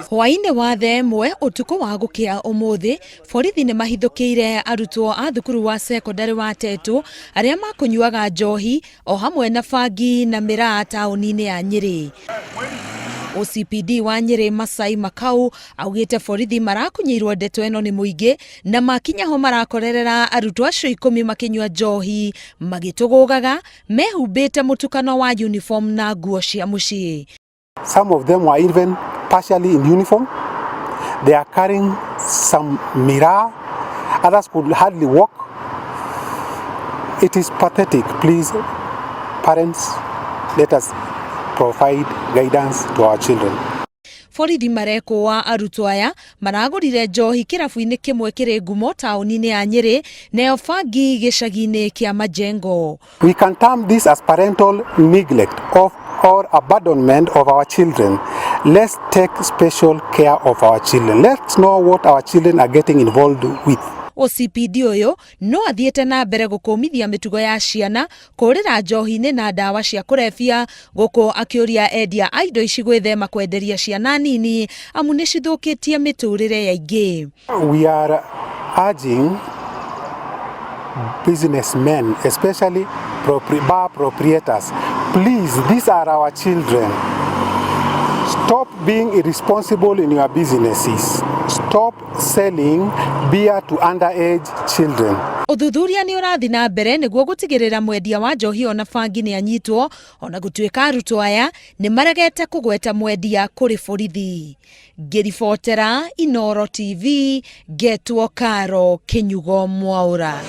Hwaine wa themwe utuko wa gukia umuthi borithi ni mahithukire arutwo a thukuru wa sekondari wa Tetu aria makunyuaga njohi o hamwe na bangi na miraa tauni-ini ya Nyeri. OCPD wa Nyeri Masai Makau augite borithi marakunyirwo ndeto eno ni muingi na makinya ho marakorerera arutwo acio 10 makinywa njohi magitugugaga mehumbite mutukano wa uniform na nguo cia mucii. Some of them were even partially in uniform. They are carrying some miraa. Others could hardly walk. It is pathetic. Please, parents, let us provide guidance to our children. Borithi mareko wa arutwo aya maragurire njohi kirabu-ini kimwe kiri ngumo tauni-ini ya Nyeri neo bangi gicagi-ini kia Majengo. We can term this as parental neglect or abandonment of our children. Let's take special care of our children. Let's know what our children are getting involved with. OCPD uyu no athiete na mbere gukumithia mitugo ya ciana kurira njohi-ini na dawa cia kurebia guku akiuria endia a indo ici gwithema kwenderia ciana nini amu ni cithukitie miturire ya ingi. We are urging businessmen, especially bar proprietors, please, these are our children. Stop being irresponsible in your businesses. Stop selling beer to underage children. Uthuthuria ni urathi na mbere niguo gutigirira mwendia wa njohi ona bangi ni anyitwo ona gutuika arutwo aya ni maregete kugweta mwendia kuri borithi. Ngiribotera Inooro TV, Getwo Karo, Kinyugo Mwaura.